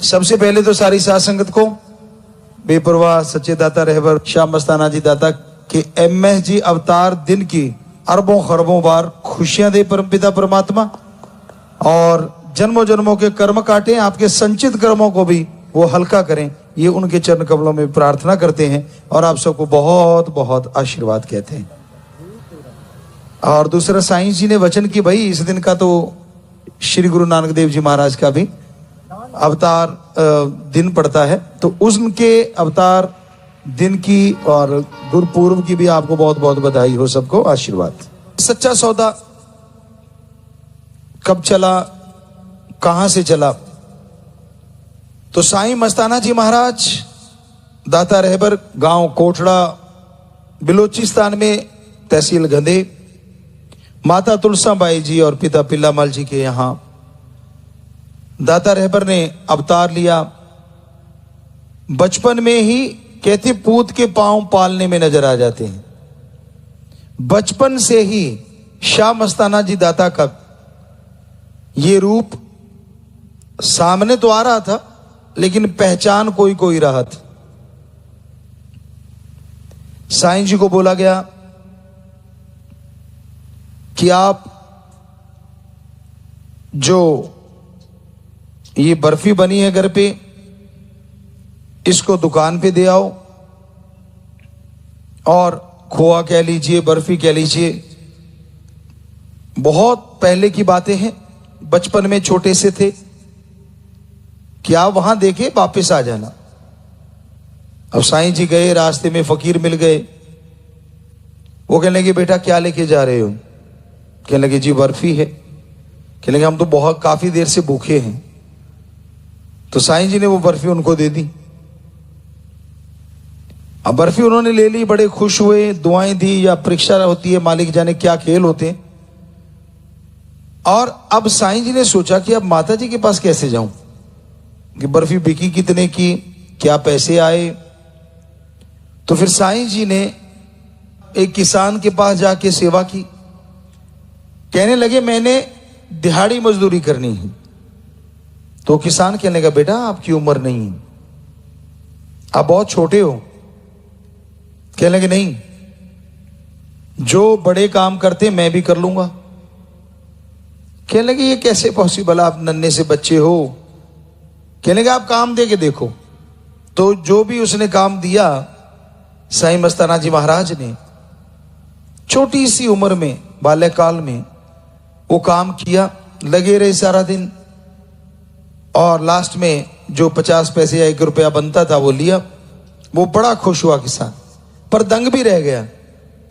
सबसे पहले तो सारी साध संगत को बेपरवाह सच्चे दाता रहबर शाह मस्ताना जी दाता के MS जी अवतार दिन की अरबों खरबों बार खुशियां दे परमपिता परमात्मा, और जन्मों जन्मों के कर्म काटें, आपके संचित कर्मों को भी वो हल्का करें, ये उनके चरण कमलों में प्रार्थना करते हैं और आप सबको बहुत बहुत आशीर्वाद कहते हैं। और दूसरा साईं जी ने वचन की भाई इस दिन का तो श्री गुरु नानक देव जी महाराज का भी अवतार दिन पड़ता है, तो उनके अवतार दिन की और गुरुपूर्व की भी आपको बहुत बहुत बधाई हो, सबको आशीर्वाद। सच्चा सौदा कब चला, कहां से चला? तो साईं मस्ताना जी महाराज दाता रहबर गांव कोठड़ा बिलोचिस्तान में तहसील गंधे, माता तुलसाबाई जी और पिता पिल्लामल जी के यहां दाता रहबर ने अवतार लिया। बचपन में ही कहते पूत के पांव पालने में नजर आ जाते हैं। बचपन से ही शाह मस्ताना जी दाता का ये रूप सामने तो आ रहा था, लेकिन पहचान कोई कोई रहा था। साईं जी को बोला गया कि आप जो ये बर्फी बनी है घर पे, इसको दुकान पे दे आओ, और खोआ कह लीजिए, बर्फी कह लीजिए। बहुत पहले की बातें हैं, बचपन में छोटे से थे कि आप वहां देखे वापस आ जाना। अब साईं जी गए, रास्ते में फकीर मिल गए। वो कहने लगे बेटा क्या लेके जा रहे हो? कहने लगे जी बर्फी है। कहने लगे हम तो बहुत काफी देर से भूखे हैं। तो साईं जी ने वो बर्फी उनको दे दी। अब बर्फी उन्होंने ले ली, बड़े खुश हुए, दुआएं दी, या परीक्षा होती है, मालिक जाने क्या खेल होते हैं। और अब साईं जी ने सोचा कि अब माता जी के पास कैसे जाऊं, कि बर्फी बिकी कितने की, क्या पैसे आए। तो फिर साईं जी ने एक किसान के पास जाके सेवा की। कहने लगे मैंने दिहाड़ी मजदूरी करनी है। तो किसान कहने लगा बेटा आपकी उम्र नहीं है, आप बहुत छोटे हो। कहने लगे नहीं, जो बड़े काम करते मैं भी कर लूंगा। कहने लगे ये कैसे पॉसिबल, आप नन्हे से बच्चे हो। कहने लगे आप काम दे के देखो। तो जो भी उसने काम दिया साईं मस्ताना जी महाराज ने, छोटी सी उम्र में, बाल्यकाल में वो काम किया, लगे रहे सारा दिन, और लास्ट में जो 50 पैसे या 1 रुपया बनता था वो लिया। वो बड़ा खुश हुआ किसान, पर दंग भी रह गया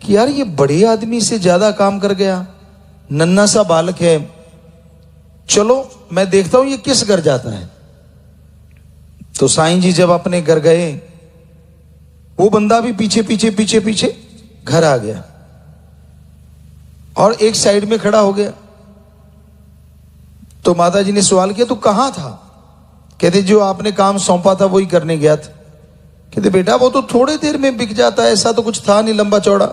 कि यार ये बड़े आदमी से ज्यादा काम कर गया, नन्हा सा बालक है, चलो मैं देखता हूं ये किस घर जाता है। तो साईं जी जब अपने घर गए, वो बंदा भी पीछे पीछे पीछे पीछे घर आ गया और एक साइड में खड़ा हो गया। तो माता जी ने सवाल किया तू कहां था? कहते जो आपने काम सौंपा था वही करने गया था। कहते बेटा वो तो थोड़ी देर में बिक जाता है, ऐसा तो कुछ था नहीं लंबा चौड़ा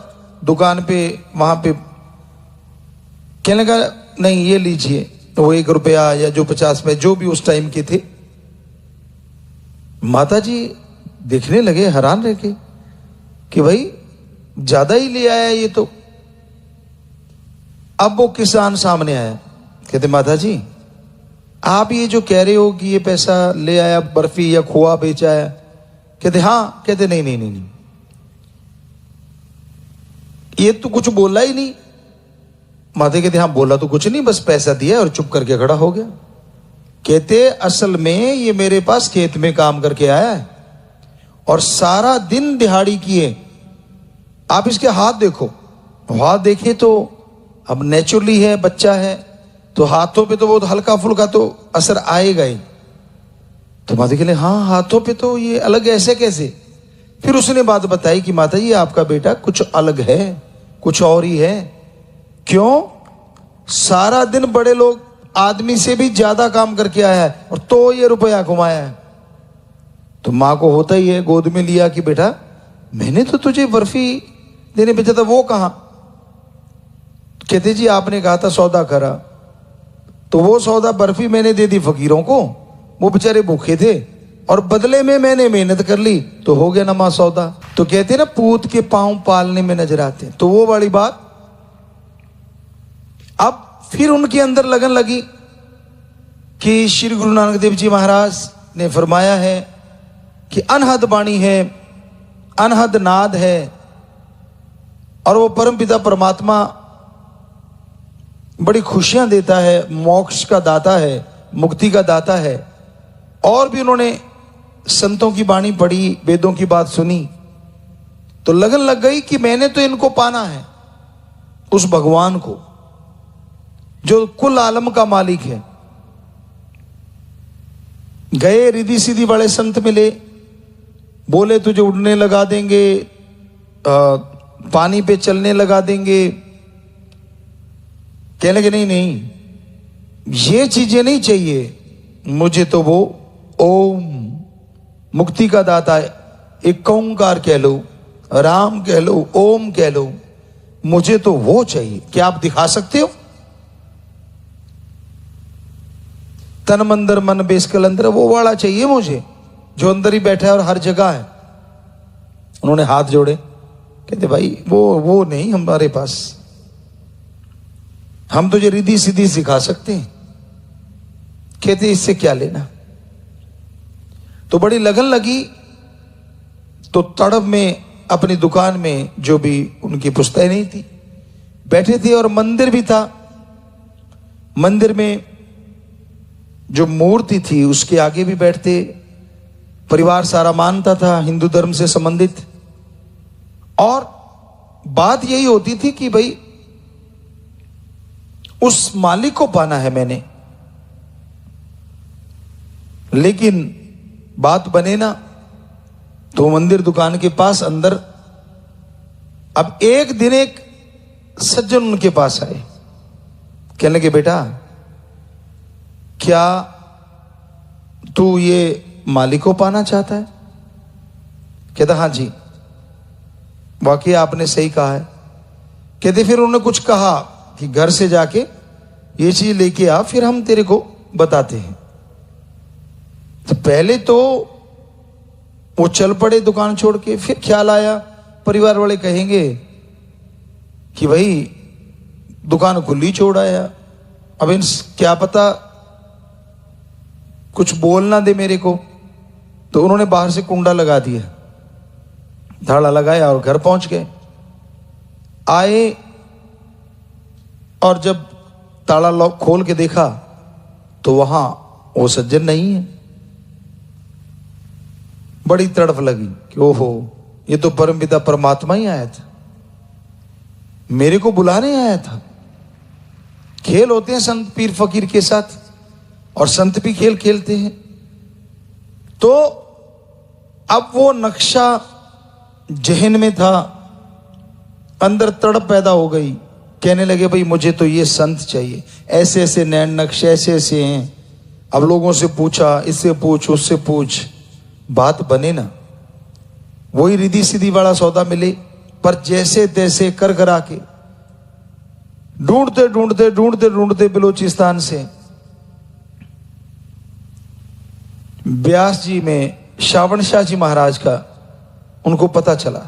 दुकान पे वहां पे। कहने लगा नहीं ये लीजिए, तो वो 1 रुपया या जो 50 पैसे जो भी उस टाइम के थे। माता जी देखने लगे, हैरान रह के कि भाई ज्यादा ही ले आया ये तो। अब वो किसान सामने आया। कहते माता जी आप ये जो कह रहे हो कि ये पैसा ले आया, बर्फी या खोआ बेचा है? कहते हाँ। कहते नहीं नहीं नहीं नहीं, ये तो कुछ बोला ही नहीं। माता कहते हाँ बोला तो कुछ नहीं, बस पैसा दिया और चुप करके खड़ा हो गया। कहते असल में ये मेरे पास खेत में काम करके आया है और सारा दिन दिहाड़ी किए। आप इसके हाथ देखो, हाथ देखे तो अब नेचुरली है, बच्चा है तो हाथों पे तो बहुत हल्का फुल्का तो असर आएगा ही। तो माता कहले हाँ हाथों पे तो ये अलग ऐसे कैसे? फिर उसने बात बताई कि माता जी आपका बेटा कुछ अलग है, कुछ और ही है। क्यों? सारा दिन बड़े लोग आदमी से भी ज्यादा काम करके आया है और तो ये रुपया कमाया है। तो माँ को होता ही है, गोद में लिया कि बेटा मैंने तो तुझे बर्फी देने भेजा था, वो कहां? कहते जी आपने कहा था सौदा करा, तो वो सौदा बर्फी मैंने दे दी फकीरों को वो बेचारे भूखे थे और बदले में मैंने मेहनत कर ली तो हो गया नमा सौदा। तो कहते हैं ना, पूत के पांव पालने में नजर आते हैं, तो वो वाली बात। अब फिर उनके अंदर लगन लगी कि श्री गुरु नानक देव जी महाराज ने फरमाया है कि अनहद वाणी है, अनहद नाद है, और वो परम पिता परमात्मा बड़ी खुशियां देता है, मोक्ष का दाता है, मुक्ति का दाता है। और भी उन्होंने संतों की वाणी पढ़ी, वेदों की बात सुनी, तो लगन लग गई कि मैंने तो इनको पाना है, उस भगवान को जो कुल आलम का मालिक है। गए, रिद्धि सीधी वाले संत मिले, बोले तुझे उड़ने लगा देंगे, पानी पे चलने लगा देंगे। कहने लगे नहीं नहीं, ये चीजें नहीं चाहिए मुझे, तो वो ओम मुक्ति का दाता है, एक ओंकार कह लो, राम कह लो, ओम कह लो, मुझे तो वो चाहिए। क्या आप दिखा सकते हो? तन मंदर मन बेसकल अंदर, वो वाला चाहिए मुझे जो अंदर ही बैठा है और हर जगह है। उन्होंने हाथ जोड़े, कहते भाई वो नहीं हमारे पास, हम तुझे रिद्धि सीधी सिखा सकते हैं। कहते इससे क्या लेना। तो बड़ी लगन लगी, तो तड़प में अपनी दुकान में जो भी उनकी पुस्तकें नहीं थी, बैठे थे, और मंदिर भी था। मंदिर में जो मूर्ति थी उसके आगे भी बैठते। परिवार सारा मानता था हिंदू धर्म से संबंधित, और बात यही होती थी कि भाई उस मालिक को पाना है मैंने। लेकिन बात बने ना, तो मंदिर दुकान के पास अंदर, अब एक दिन एक सज्जन उनके पास आए, कहने लगे बेटा क्या तू ये मालिक को पाना चाहता है? कहता हाँ जी, वाकई आपने सही कहा है। कहते फिर उन्होंने कुछ कहा कि घर से जाके ये चीज लेके आ, फिर हम तेरे को बताते हैं। तो पहले तो वो चल पड़े दुकान छोड़ के, फिर ख्याल आया परिवार वाले कहेंगे कि भाई दुकान खुली छोड़ आया, अब इन क्या पता कुछ बोल ना दे मेरे को। तो उन्होंने बाहर से कुंडा लगा दिया, धाड़ा लगाया और घर पहुंच गए। आए और जब ताला लॉक खोल के देखा तो वहां वो सज्जन नहीं है। बड़ी तड़फ लगी कि ओहो, ये तो परमपिता परमात्मा ही आया था, मेरे को बुलाने आया था। खेल होते हैं संत पीर फकीर के साथ, और संत भी खेल खेलते हैं। तो अब वो नक्शा जहन में था, अंदर तड़प पैदा हो गई। कहने लगे भाई मुझे तो ये संत चाहिए, ऐसे ऐसे नैन नक्शे ऐसे ऐसे हैं। अब लोगों से पूछा, इससे पूछ उससे पूछ, बात बने ना। वही रिद्धि सीधी वाला सौदा मिले, पर जैसे तैसे कर करा के ढूंढते ढूंढते ढूंढते ढूंढते बलूचिस्तान से ब्यास जी में श्रावण शाह जी महाराज का उनको पता चला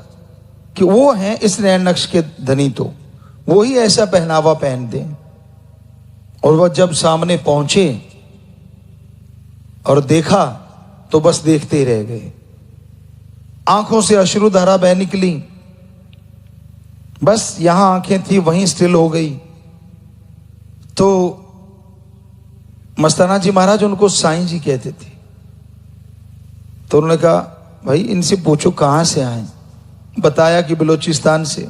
कि वो हैं इस नैन नक्श के धनी, तो वो ही ऐसा पहनावा पहनते हैं। और वह जब सामने पहुंचे और देखा तो बस देखते ही रह गए, आंखों से अश्रुधारा बह निकली। बस यहां आंखें थी वहीं स्टिल हो गई। तो मस्ताना जी महाराज उनको साईं जी कहते थे। तो उन्होंने कहा भाई इनसे पूछो कहां से आए। बताया कि बलूचिस्तान से।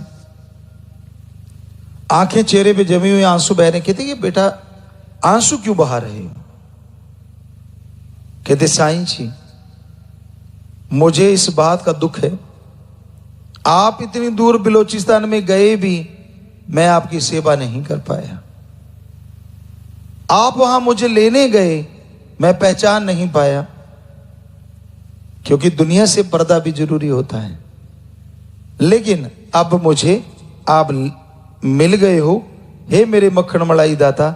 आंखें चेहरे पे जमी हुई, आंसू बह रहे। कहते कि बेटा आंसू क्यों बहा रहे हो? कहते साईं जी मुझे इस बात का दुख है, आप इतनी दूर बलूचिस्तान में गए भी मैं आपकी सेवा नहीं कर पाया। आप वहां मुझे लेने गए, मैं पहचान नहीं पाया, क्योंकि दुनिया से पर्दा भी जरूरी होता है। लेकिन अब मुझे आप मिल गए हो, हे मेरे मक्खन मलाई दाता,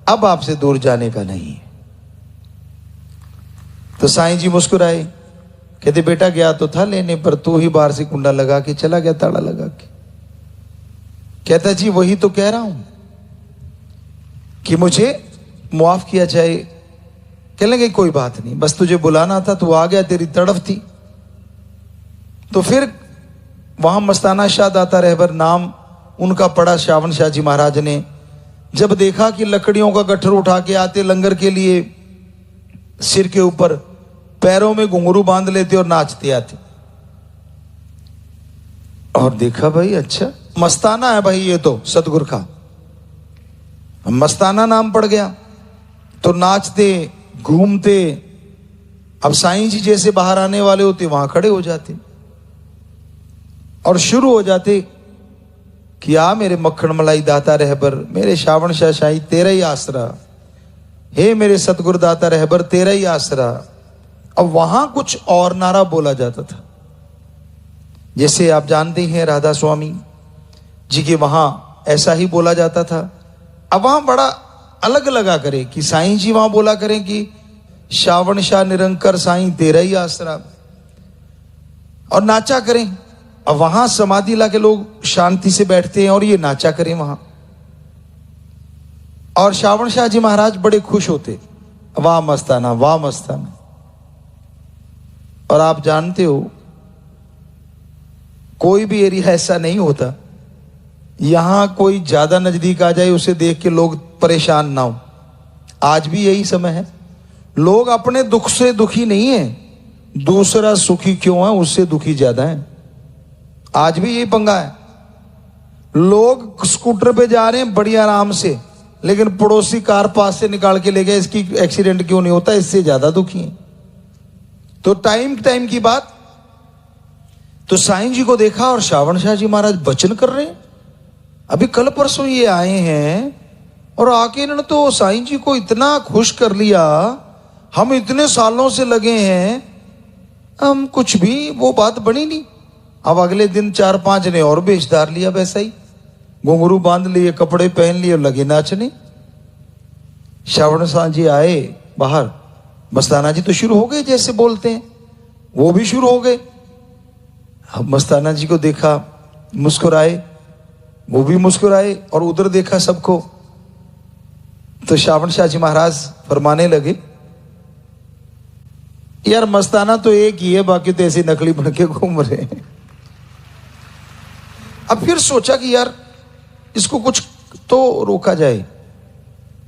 अब आपसे दूर जाने का नहीं है। तो साईं जी मुस्कुराए, कहते बेटा गया तो था लेने, पर तू ही बाहर से कुंडा लगा के चला गया, ताला लगा के। कहता जी वही तो कह रहा हूं कि मुझे मुआफ किया जाए। कहने लगे कोई बात नहीं, बस तुझे बुलाना था, तू आ गया, तेरी तड़फ थी। तो फिर वहां मस्ताना शाह दाता रहबर नाम उनका पड़ा। श्रावण शाह जी महाराज ने जब देखा कि लकड़ियों का गट्ठर उठा के आते लंगर के लिए, सिर के ऊपर पैरों में घुंघरू बांध लेते और नाचते आते, और देखा भाई अच्छा मस्ताना है भाई, ये तो सतगुरु का मस्ताना नाम पड़ गया। तो नाचते घूमते, अब साईं जी जैसे बाहर आने वाले होते वहां खड़े हो जाते और शुरू हो जाते कि आ मेरे मक्खन मलाई दाता रहबर, मेरे श्रावण शाह शाही तेरा ही आसरा, हे मेरे सतगुरु दाता रहबर तेरा ही आसरा। अब वहां कुछ और नारा बोला जाता था, जैसे आप जानते हैं राधा स्वामी जी के वहां ऐसा ही बोला जाता था। अब वहां बड़ा अलग लगा करे कि साईं जी वहां बोला करें कि श्रावण शाह निरंकर साईं तेरा ही आसरा, और नाचा करें। अब वहां समाधि ला के लोग शांति से बैठते हैं और ये नाचा करें वहां, और श्रावण शाह जी महाराज बड़े खुश होते, वाह मस्ताना वाह मस्ताना। और आप जानते हो कोई भी एरिया ऐसा नहीं होता यहां कोई ज्यादा नजदीक आ जाए उसे देख के लोग परेशान ना हो। आज भी यही समय है, लोग अपने दुख से दुखी नहीं है, दूसरा सुखी क्यों है उससे दुखी ज्यादा है। आज भी यही पंगा है, लोग स्कूटर पे जा रहे हैं बड़ी आराम से, लेकिन पड़ोसी कार पास से निकाल के ले गए, इसकी एक्सीडेंट क्यों नहीं होता, इससे ज्यादा दुखी है। तो टाइम की बात, तो साईं जी को देखा और श्रावण शाह जी महाराज वचन कर रहे हैं। अभी कल परसों ये आए हैं और आके इन्होंने तो साईं जी को इतना खुश कर लिया, हम इतने सालों से लगे हैं, हम कुछ भी वो बात बनी नहीं। अब अगले दिन 4-5 ने और बेच धार लिया, वैसा ही घुंघरू बांध लिए, कपड़े पहन लिए और लगे नाचने। श्रावण शाह जी आए बाहर, मस्ताना जी तो शुरू हो गए, जैसे बोलते हैं वो भी शुरू हो गए। अब मस्ताना जी को देखा, मुस्कुराए, वो भी मुस्कुराए, और उधर देखा सबको। तो श्रावण शाह जी महाराज फरमाने लगे, यार मस्ताना तो एक ही है, बाकी तो ऐसे नकली बन के घूम रहे हैं। अब फिर सोचा कि यार इसको कुछ तो रोका जाए।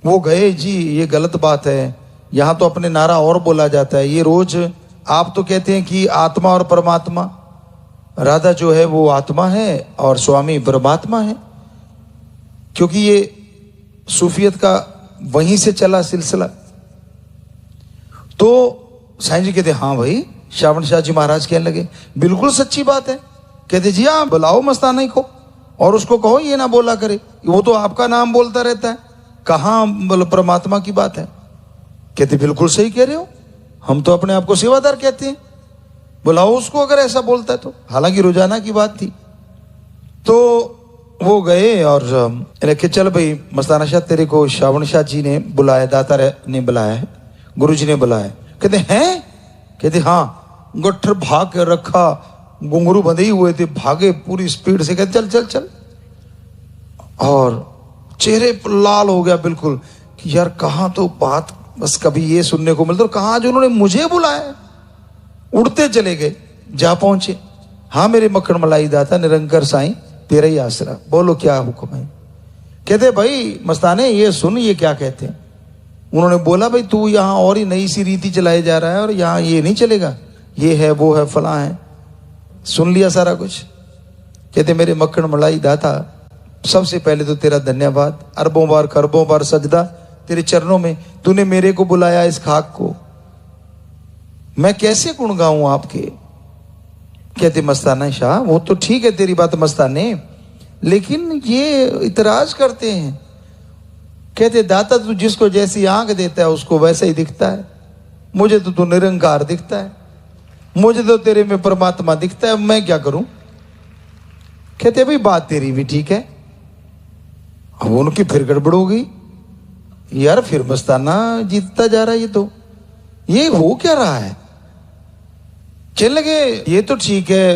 वो गए, जी ये गलत बात है, यहां तो अपने नारा और बोला जाता है, ये रोज आप तो कहते हैं कि आत्मा और परमात्मा, राधा जो है वो आत्मा है और स्वामी परमात्मा है, क्योंकि ये सूफियत का वहीं से चला सिलसिला। तो साईं जी कहते हाँ भाई, श्रावण शाह जी महाराज कहने लगे बिल्कुल सच्ची बात है। कहते जी हाँ, बुलाओ मस्ताना को और उसको कहो ये ना बोला करे, वो तो आपका नाम बोलता रहता है, कहाँ परमात्मा की बात है। कहते बिल्कुल सही कह रहे हो, हम तो अपने आप को सेवादार कहते हैं, बुलाओ उसको अगर ऐसा बोलता है तो। हालांकि रोजाना की बात थी। तो वो गए और रखे, चल भाई मस्ताना शाह तेरे को श्रावण शाह जी ने बुलाया, दाता ने बुलाया है, गुरु जी ने बुलाया। कहते हैं, कहते हाँ, गट्ठर भाग के रखा, घुंघरू बंधे हुए थे, भागे पूरी स्पीड से, कहते चल चल चल, और चेहरे लाल हो गया बिल्कुल कि यार कहाँ तो बात बस कभी ये सुनने को मिलता, कहाँ जो उन्होंने मुझे बुलाया। उड़ते चले गए, जा पहुंचे, हाँ मेरे मक्खन मलाई दाता निरंकर साईं तेरा ही आसरा, बोलो क्या हुक्म है। कहते भाई मस्ताने ये सुन, ये क्या कहते हैं। उन्होंने बोला भाई तू यहाँ और ही नई सी रीति चलाए जा रहा है और यहाँ ये नहीं चलेगा, ये है वो है फला है। सुन लिया सारा कुछ। कहते मेरे मक्खन मलाई दाता, सबसे पहले तो तेरा धन्यवाद, अरबों बार खरबों बार सजदा तेरे चरणों में, तूने मेरे को बुलाया इस खाक को, मैं कैसे गुण गाऊं आपके। कहते मस्ताना शाह वो तो ठीक है तेरी बात मस्ताने, लेकिन ये इतराज करते हैं। कहते दाता तू जिसको जैसी आंख देता है उसको वैसा ही दिखता है, मुझे तो तू निरंकार दिखता है, मुझे तो तेरे में परमात्मा दिखता है, मैं क्या करूं। कहते भाई बात तेरी भी ठीक है। अब उनकी फिर गड़बड़ हो गई, यार फिर मस्ताना जीतता जा रहा है ये तो। ये हो क्या रहा है? कहने लगे ये तो ठीक है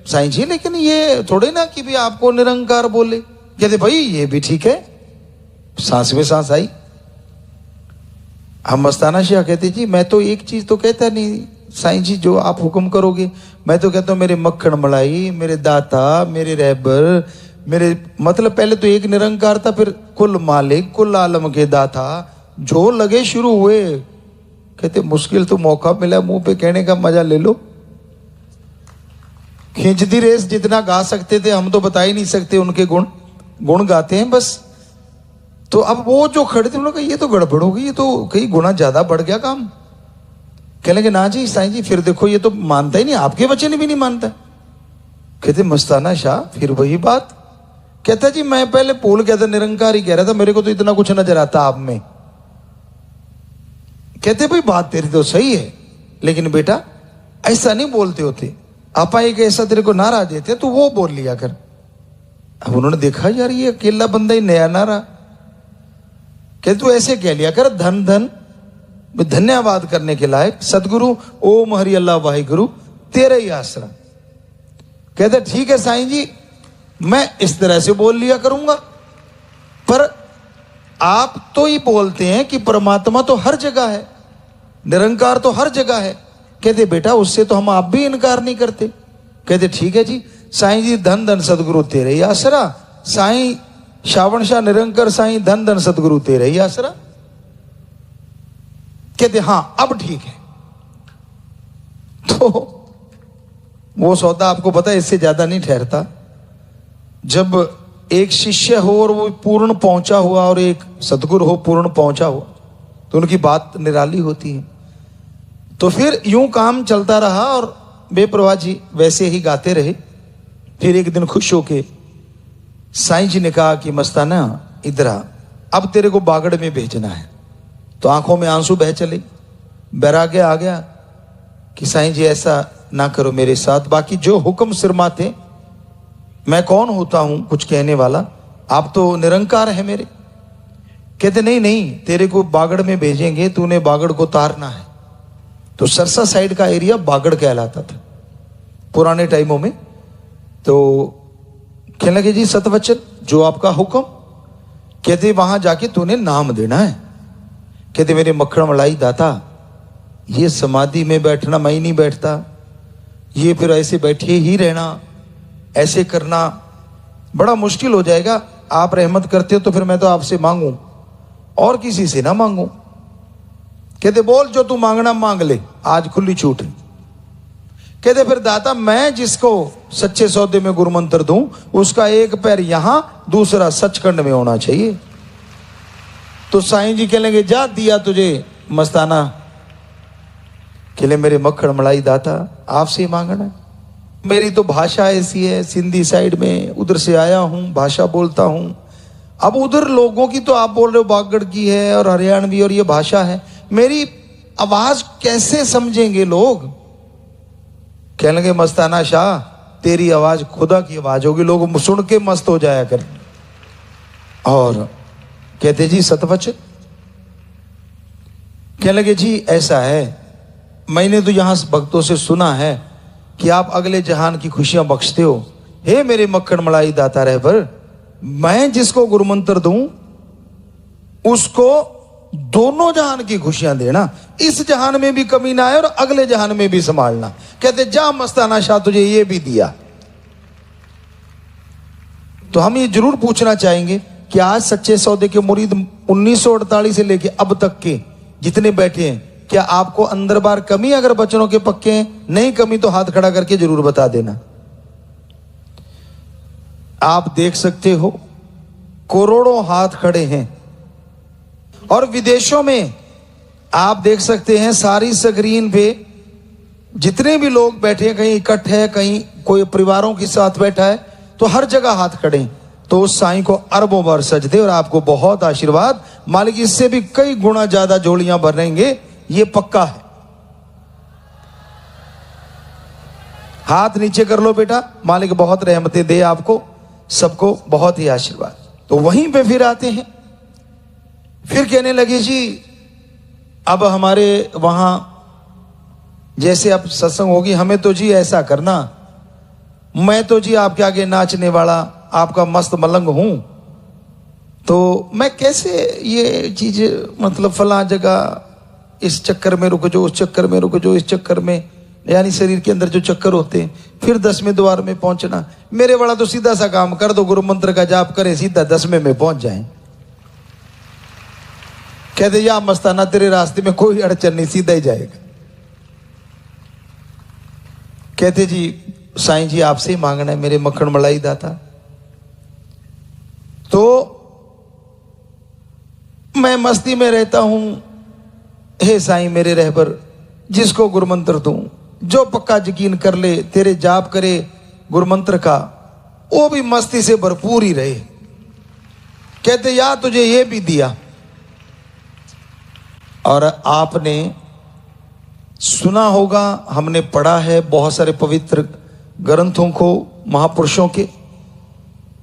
साईं जी, लेकिन ये थोड़े ना कि भी आपको निरंकार बोले। कहते भाई ये भी ठीक है। सांस में सांस आई। हम मस्ताना शाह कहते जी मैं तो एक चीज तो कहता नहीं साईं जी, जो आप हुक्म करोगे। मैं तो कहता हूं मेरे मक्खन मलाई, मेरे दाता, मेरे रहबर, मेरे मतलब पहले तो एक निरंकार था, फिर कुल मालिक, कुल आलम के दाता, जो लगे शुरू हुए। कहते मुश्किल तो मौका मिला मुंह पे कहने का, मजा ले लो। खींचती रेस जितना गा सकते थे हम तो बता ही नहीं सकते, उनके गुण गाते हैं बस। तो अब वो जो खड़े थे उन्होंने कहा ये तो गड़बड़ हो गई, ये तो कई गुना ज्यादा बढ़ गया काम। कहने लगे ना जी साईं जी फिर देखो ये तो मानता ही नहीं, आपके वचन भी नहीं मानता। कहते मस्ताना शाह फिर वही बात। कहता जी मैं पहले भूल गया था, निरंकार ही कह रहा था, मेरे को तो इतना कुछ नजर आता आप में। कहते भाई बात तेरी तो सही है, लेकिन बेटा ऐसा नहीं बोलते होते, आपा एक ऐसा तेरे को नारा देते तो वो बोल लिया कर। अब उन्होंने देखा यार ये अकेला बंदा ही नया नारा। कहते तू ऐसे कह लिया कर, धन धन धन्यवाद करने के लायक सदगुरु ओम हरि अल्लाह वाहिगुरु तेरा ही आसरा। कहते ठीक है साईं जी मैं इस तरह से बोल लिया करूंगा, पर आप तो ही बोलते हैं कि परमात्मा तो हर जगह है, निरंकार तो हर जगह है। कहते बेटा उससे तो हम आप भी इनकार नहीं करते। कहते ठीक है जी साईं जी धन धन सदगुरु तेरे ही आसरा। साईं श्रावण शाह निरंकार साईं धन धन सदगुरु तेरे ही आसरा। कहते हां अब ठीक है। तो वो सौदा आपको पता है इससे ज्यादा नहीं ठहरता। जब एक शिष्य हो और वो पूर्ण पहुंचा हुआ और एक सदगुरु हो पूर्ण पहुंचा हुआ, तो उनकी बात निराली होती है। तो फिर यूं काम चलता रहा और बेप्रवाह जी वैसे ही गाते रहे। फिर एक दिन खुश होके साईं जी ने कहा कि मस्ताना इधर आ, अब तेरे को बागड़ में भेजना है। तो आंखों में आंसू बह चले, बैराग्य आ गया कि साईं जी ऐसा ना करो मेरे साथ, बाकी जो हुक्म सिरमाते, मैं कौन होता हूं कुछ कहने वाला, आप तो निरंकार है मेरे। कहते नहीं नहीं तेरे को बागड़ में भेजेंगे, तूने बागड़ को तारना है। तो सरसा साइड का एरिया बागड़ कहलाता था पुराने टाइमों में। तो कहने लगे जी सतवचन जो आपका हुक्म। कहते वहां जाके तूने नाम देना है। कहते मेरे मक्खन मलाई दाता ये समाधि में बैठना मैं ही नहीं बैठता, ये फिर ऐसे बैठे ही रहना, ऐसे करना बड़ा मुश्किल हो जाएगा। आप रहमत करते हो तो फिर मैं तो आपसे मांगू और किसी से ना मांगू। कहते बोल जो तू मांगना मांग ले, आज खुली छूट है। कहते फिर दाता मैं जिसको सच्चे सौदे में गुरु मंत्र दूं उसका एक पैर यहां दूसरा सचखंड में होना चाहिए। तो साईं जी कहने लगे जा दिया तुझे मस्ताना। कहले मेरे मक्खन मलाई दाता आपसे मांगना है। मेरी तो भाषा ऐसी है, सिंधी साइड में उधर से आया हूं, भाषा बोलता हूं। अब उधर लोगों की तो आप बोल रहे हो बागड़ की है और हरियाणवी और ये भाषा है, मेरी आवाज कैसे समझेंगे लोग। कहने लगे मस्ताना शाह तेरी आवाज खुदा की आवाज होगी, लोग सुन के मस्त हो जाया कर। और कहते जी सतवचन। कहने लगे जी ऐसा है, मैंने तो यहां भक्तों से सुना है कि आप अगले जहान की खुशियां बख्शते हो। हे मेरे मक्खन मलाई दाता रहबर, मैं जिसको गुरु मंत्र दूं उसको दोनों जहान की खुशियां देना, इस जहान में भी कमी ना आए और अगले जहान में भी संभालना। कहते जा मस्ताना शाह तुझे ये भी दिया। तो हम ये जरूर पूछना चाहेंगे कि आज सच्चे सौदे के मुरीद 1948 से लेके अब तक के जितने बैठे हैं, क्या आपको अंदर बार कमी अगर बचनों के पक्के हैं, नहीं कमी तो हाथ खड़ा करके जरूर बता देना। आप देख सकते हो करोड़ों हाथ खड़े हैं और विदेशों में आप देख सकते हैं सारी स्क्रीन पे जितने भी लोग बैठे हैं, कहीं इकट्ठे है, कहीं कोई परिवारों के साथ बैठा है, तो हर जगह हाथ खड़े हैं। तो उस साईं को अरबों बार सजदे और आपको बहुत आशीर्वाद। मालिक इससे भी कई गुना ज्यादा जोड़ियां भरेंगे, ये पक्का है। हाथ नीचे कर लो बेटा, मालिक बहुत रहमतें दे आपको सबको, बहुत ही आशीर्वाद। तो वहीं पे फिर आते हैं, फिर कहने लगे जी अब हमारे वहां जैसे अब सत्संग होगी, हमें तो जी ऐसा करना, मैं तो जी आपके आगे नाचने वाला आपका मस्त मलंग हूं, तो मैं कैसे ये चीज मतलब फला जगह इस चक्कर में रुक जाओ, उस चक्कर में रुक जाओ, इस चक्कर में, यानी शरीर के अंदर जो चक्कर होते हैं, फिर 10वें द्वार में पहुंचना। मेरे वाला तो सीधा सा काम कर दो, गुरु मंत्र का जाप करें, सीधा 10वें में पहुंच जाएं। कहते या मस्ताना तेरे रास्ते में कोई अड़चन नहीं, सीधा ही जाएगा। कहते जी साईं जी आपसे ही मांगना है मेरे मक्खन मलाई दाता। तो मैं मस्ती में रहता हूं, हे साईं मेरे रहबर, जिसको गुरुमंत्र दूं, जो पक्का यकीन कर ले, तेरे जाप करे गुरुमंत्र का, वो भी मस्ती से भरपूर ही रहे। कहते या तुझे ये भी दिया, और आपने सुना होगा, हमने पढ़ा है बहुत सारे पवित्र ग्रंथों को महापुरुषों के,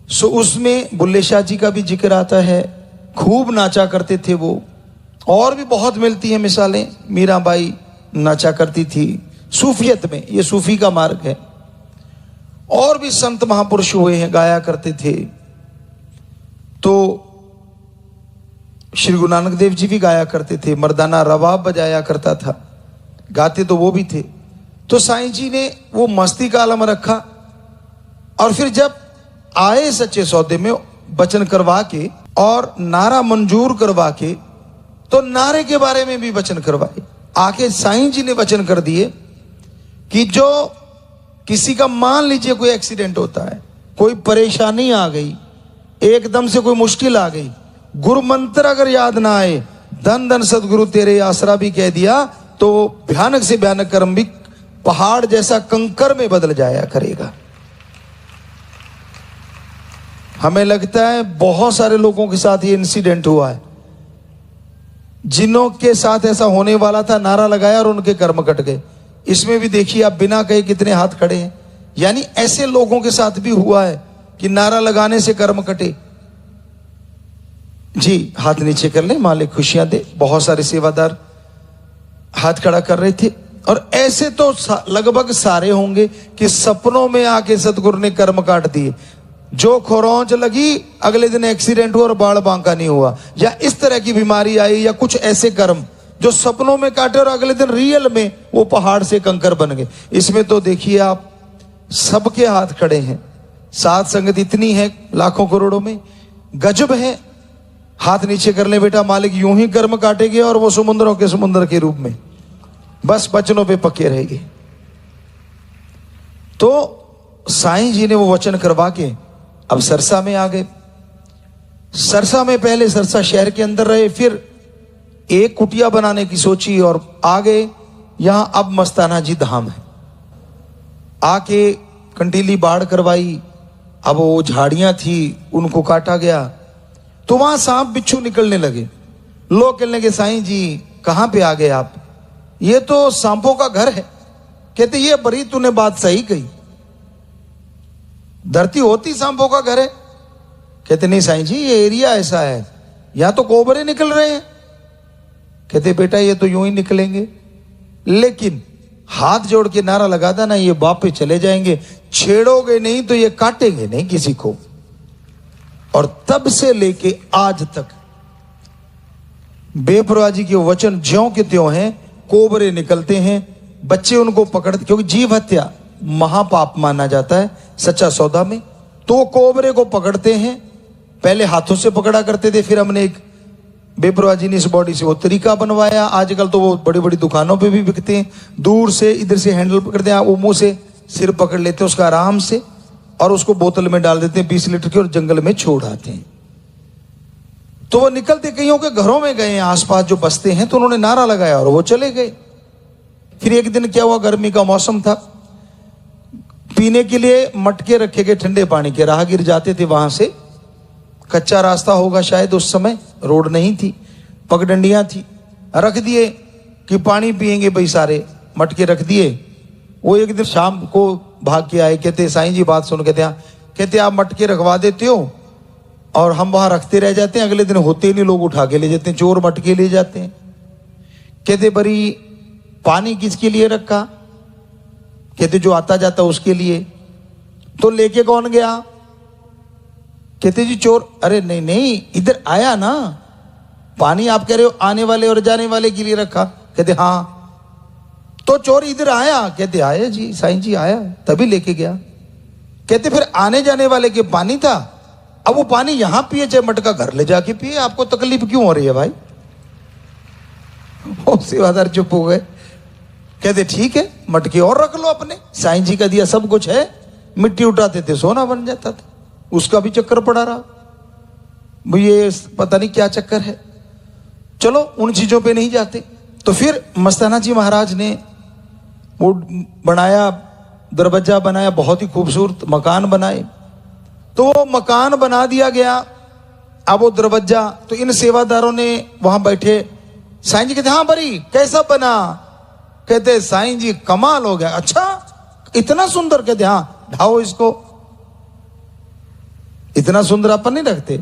सो उसमें बुल्ले शाह जी का भी जिक्र आता है, खूब नाचा करते थे वो। और भी बहुत मिलती हैं मिसालें, मीराबाई नाचा करती थी सूफियत में, ये सूफी का मार्ग है। और भी संत महापुरुष हुए हैं, गाया करते थे। तो श्री गुरु नानक देव जी भी गाया करते थे, मर्दाना रबाब बजाया करता था, गाते तो वो भी थे। तो साईं जी ने वो मस्ती का आलम रखा, और फिर जब आए सच्चे सौदे में वचन करवा के और नारा मंजूर करवा के, तो नारे के बारे में भी वचन करवाए। आके साईं जी ने वचन कर दिए कि जो किसी का, मान लीजिए कोई एक्सीडेंट होता है, कोई परेशानी आ गई, एकदम से कोई मुश्किल आ गई, गुरु मंत्र अगर याद ना आए, धन धन सदगुरु तेरे आसरा भी कह दिया, तो भयानक से भयानक कर्म भी पहाड़ जैसा कंकर में बदल जाया करेगा। हमें लगता है बहुत सारे लोगों के साथ ये इंसिडेंट हुआ है, जिन्हों के साथ ऐसा होने वाला था, नारा लगाया और उनके कर्म कट गए। इसमें भी देखिए आप, बिना कहे कितने हाथ खड़े हैं। यानी ऐसे लोगों के साथ भी हुआ है कि नारा लगाने से कर्म कटे। जी हाथ नीचे कर ले, मालिक खुशियां दे। बहुत सारे सेवादार हाथ खड़ा कर रहे थे। और ऐसे तो लगभग सारे होंगे कि सपनों में आके सतगुरु ने कर्म काट दिए। जो खरोंच लगी, अगले दिन एक्सीडेंट हुआ और बाढ़ बांका नहीं हुआ, या इस तरह की बीमारी आई, या कुछ ऐसे कर्म जो सपनों में काटे और अगले दिन रियल में वो पहाड़ से कंकर बन गए। इसमें तो देखिए आप, सबके हाथ खड़े हैं। साध संगत इतनी है लाखों करोड़ों में, गजब है। हाथ नीचे कर ले बेटा, मालिक यूं ही कर्म काटेंगे और वो समुद्रों के समुद्र के रूप में बस वचनों पे पक्के रहेंगे। तो साईं जी ने वो वचन करवा के अब सरसा में आ गए। सरसा में पहले सरसा शहर के अंदर रहे, फिर एक कुटिया बनाने की सोची और आ गए यहां। अब मस्ताना जी धाम है। आके कंटीली बाढ़ करवाई। अब वो झाड़ियां थी, उनको काटा गया, तो वहां सांप बिच्छू निकलने लगे। लोग कहने लगे साईं जी कहां पे आ गए आप, ये तो सांपों का घर है। कहते ये बड़ी तूने बात सही कही, धरती होती सांपों का घर है। कहते नहीं साईं जी, ये एरिया ऐसा है, यहां तो कोबरे निकल रहे हैं। कहते बेटा ये तो यूं ही निकलेंगे, लेकिन हाथ जोड़ के नारा लगाता ना, ये वापस चले जाएंगे, छेड़ोगे नहीं तो ये काटेंगे नहीं किसी को। और तब से लेके आज तक बेपरवाह जी के वचन ज्यों के त्यों हैं। कोबरे निकलते हैं, बच्चे उनको पकड़ते, क्योंकि जीव हत्या महापाप माना जाता है सच्चा सौदा में। तो वो कोबरे को पकड़ते हैं। पहले हाथों से पकड़ा करते थे, फिर हमने एक बेपरवाह जी ने इस बॉडी से वो तरीका बनवाया। आजकल तो वो बड़ी बड़ी दुकानों पे भी बिकते हैं। दूर से इधर से हैंडल पकड़ते हैं, वो मुंह से सिर पकड़ लेते हैं उसका आराम से, और उसको बोतल में डाल देते हैं 20 लीटर की, और जंगल में छोड़ आते हैं। तो वो निकलते कईयों के घरों में गए, आसपास जो बसते हैं, तो उन्होंने नारा लगाया और वो चले गए। फिर एक दिन क्या हुआ, गर्मी का मौसम था, पीने के लिए मटके रखे गए ठंडे पानी के। राहगीर जाते थे वहां से, कच्चा रास्ता होगा शायद उस समय, रोड नहीं थी, पगडंडियां थी, रख दिए कि पानी पिएंगे भाई, सारे मटके रख दिए। वो एक दिन शाम को भाग के आए, कहते साईं जी बात सुन, कहते आप मटके रखवा देते हो और हम वहां रखते रह जाते हैं, अगले दिन होते ही नहीं, लोग उठा के ले जाते हैं, चोर मटके ले जाते हैं। कहते बड़ी पानी किसके लिए रखा? कहते जो आता जाता उसके लिए। तो लेके कौन गया? कहते जी चोर। अरे नहीं नहीं, इधर आया ना पानी, आप कह रहे हो आने वाले और जाने वाले के लिए रखा। कहते हाँ, तो चोर इधर आया? कहते आया जी, साईं जी आया तभी लेके गया। कहते फिर आने जाने वाले के पानी था, अब वो पानी यहां पिए चाहे मटका घर ले जाके पिए, आपको तकलीफ क्यों हो रही है भाई? वो सेवादार चुप हो गए। कहते ठीक है, मटके और रख लो अपने, साईं जी का दिया सब कुछ है। मिट्टी उठाते थे सोना बन जाता था, उसका भी चक्कर पड़ा रहा। ये पता नहीं क्या चक्कर है, चलो उन चीजों पे नहीं जाते। तो फिर मस्ताना जी महाराज ने वो बनाया, दरवाजा बनाया, बहुत ही खूबसूरत मकान बनाए। तो वो मकान बना दिया गया, अब वो दरवाजा, तो इन सेवादारों ने वहां बैठे, साईं जी कहते हाँ बरी कैसा बना? कहते साईं जी कमाल हो गया। अच्छा इतना सुंदर? कहते हाँ, ढाओ इसको। इतना सुंदर अपन नहीं रखते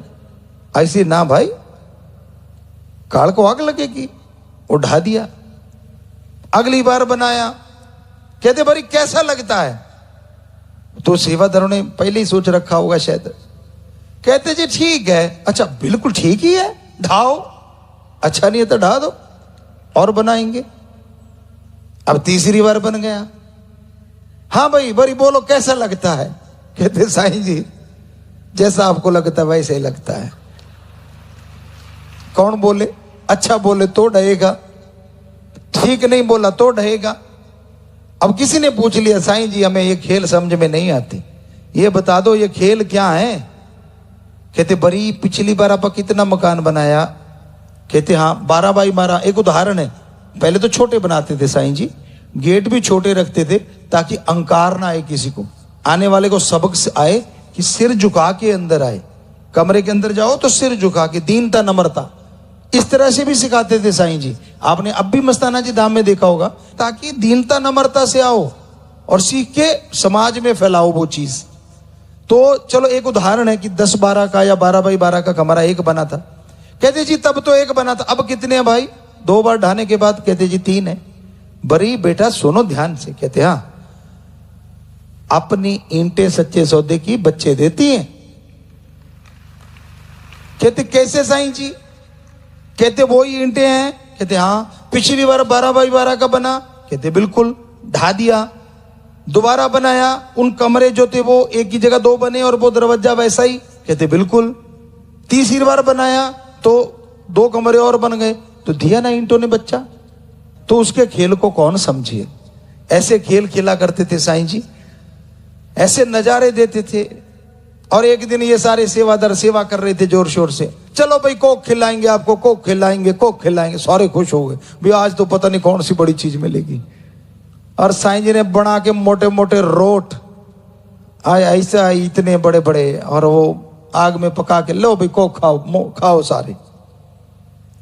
ऐसे ना भाई, काल को आग लगेगी। वो ढा दिया। अगली बार बनाया, कहते भाई कैसा लगता है? तो सेवादारों ने पहले ही सोच रखा होगा शायद। कहते जी ठीक है। अच्छा बिल्कुल ठीक ही है, ढाओ। अच्छा नहीं है तो ढा दो और बनाएंगे। अब तीसरी बार बन गया। हाँ भाई बड़ी बोलो कैसा लगता है? कहते साईं जी जैसा आपको लगता है वैसे ही लगता है। कौन बोले? अच्छा बोले तो ढहेगा, ठीक नहीं बोला तो ढहेगा। अब किसी ने पूछ लिया साईं जी हमें ये खेल समझ में नहीं आती, ये बता दो ये खेल क्या है? कहते बड़ी पिछली बार आप कितना मकान बनाया? कहते हाँ 12 बाई 12। एक उदाहरण है, पहले तो छोटे बनाते थे साईं जी, गेट भी छोटे रखते थे ताकि अंकार ना आए किसी को, आने वाले को सबक से आए कि सिर झुका के अंदर आए। कमरे के अंदर जाओ तो सिर झुका के, दीनता नम्रता, इस तरह से भी सिखाते थे साईं जी। आपने अब भी मस्ताना जी धाम में देखा होगा, ताकि दीनता नम्रता से आओ और सीख के समाज में फैलाओ वो चीज। तो चलो एक उदाहरण है कि 10-12 का या 12 बाई 12 का कमरा एक बना था। कहते जी तब तो एक बना था, अब कितने हैं भाई? 2 बार ढाने के बाद? कहते जी 3 है। बड़ी बेटा सुनो ध्यान से। कहते हाँ, अपनी ईंटें सच्चे सौदे की बच्चे देती हैं। कहते कैसे साईं जी? कहते वही ईंटें हैं। कहते हाँ, पिछली बार 12 बाई 12 का बना? कहते बिल्कुल, ढा दिया, दोबारा बनाया, उन कमरे जो थे वो एक ही जगह 2 बने और वो दरवाजा वैसा ही? कहते बिल्कुल। तीसरी बार बनाया तो 2 कमरे और बन गए, तो दिया ना ईंटों ने बच्चा। तो उसके खेल को कौन समझिए? ऐसे खेल खेला करते थे साईं जी, ऐसे नजारे देते थे। और एक दिन ये सारे सेवादार सेवा कर रहे थे जोर शोर से, चलो भाई कोक खिलाएंगे आपको, कोक खिलाएंगे, कोक खिलाएंगे। सारे खुश हो गए, भाई आज तो पता नहीं कौन सी बड़ी चीज मिलेगी। और साईं जी ने बना के मोटे मोटे रोट आए, ऐसा इतने बड़े बड़े, और वो आग में पका के, लो भाई कोक खाओ, खाओ सारे।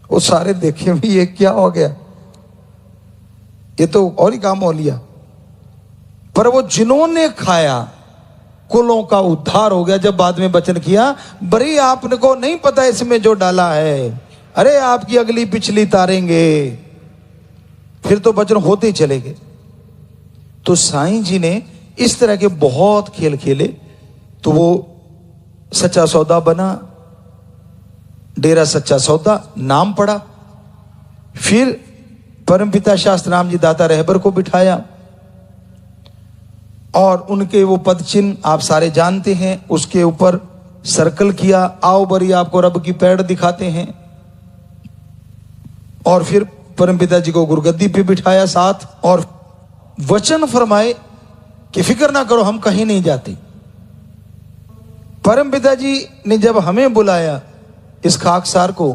वो सारे देखे भी ये क्या हो गया, ये तो और ही काम हो लिया। पर वो जिन्होंने खाया कुलों का उद्धार हो गया। जब बाद में वचन किया, बड़ी आपने को नहीं पता इसमें जो डाला है, अरे आपकी अगली पिछली तारेंगे। फिर तो वचन होते ही चले गए। तो साईं जी ने इस तरह के बहुत खेल खेले। तो वो सच्चा सौदा बना, डेरा सच्चा सौदा नाम पड़ा। फिर परमपिता शास्त्रनाम जी दाता रहबर को बिठाया और उनके वो पद चिन्ह आप सारे जानते हैं, उसके ऊपर सर्कल किया, आओ बरी आपको रब की पैड़ दिखाते हैं। और फिर परमपिता जी को गुरगद्दी पे बिठाया साथ, और वचन फरमाए कि फिक्र ना करो हम कहीं नहीं जाते। परमपिता जी ने जब हमें बुलाया इस खाकसार को,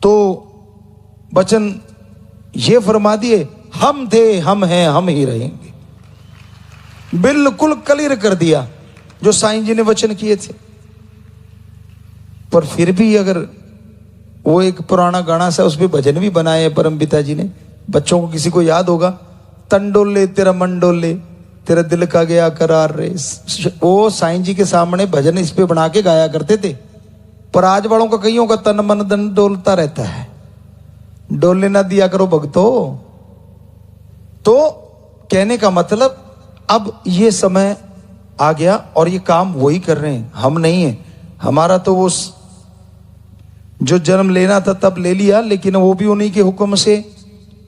तो वचन ये फरमा दिए, हम थे, हम हैं, हम ही रहेंगे। बिल्कुल क्लियर कर दिया जो साईं जी ने वचन किए थे। पर फिर भी अगर वो एक पुराना गाना सा, उस पे भजन भी बनाए हैं परमपिता जी ने, बच्चों को किसी को याद होगा, तंडोले तेरा मंडोले तेरा दिल का गया करार रे। वो साईं जी के सामने भजन इस पे बना के गाया करते थे। पर आज वालों का कईयों का तन मन धन डोलता रहता है। डोलने ना दिया करो भक्तो, तो कहने का मतलब अब ये समय आ गया और ये काम वही कर रहे हैं, हम नहीं है। हमारा तो वो जो जन्म लेना था तब ले लिया, लेकिन वो भी उन्हीं के हुक्म से,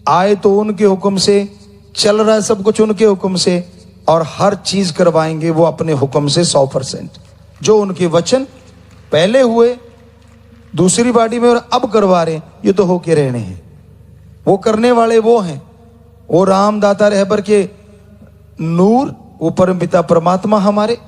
आए तो उनके हुक्म से, चल रहा है सब कुछ उनके हुक्म से, और हर चीज करवाएंगे वो अपने हुक्म से 100%। जो उनके वचन पहले हुए दूसरी बॉडी में और अब करवा रहे हैं, ये तो होके रहने हैं। वो करने वाले वो हैं, वो राम दाता रहबर के नूर, वो परम पिता परमात्मा हमारे।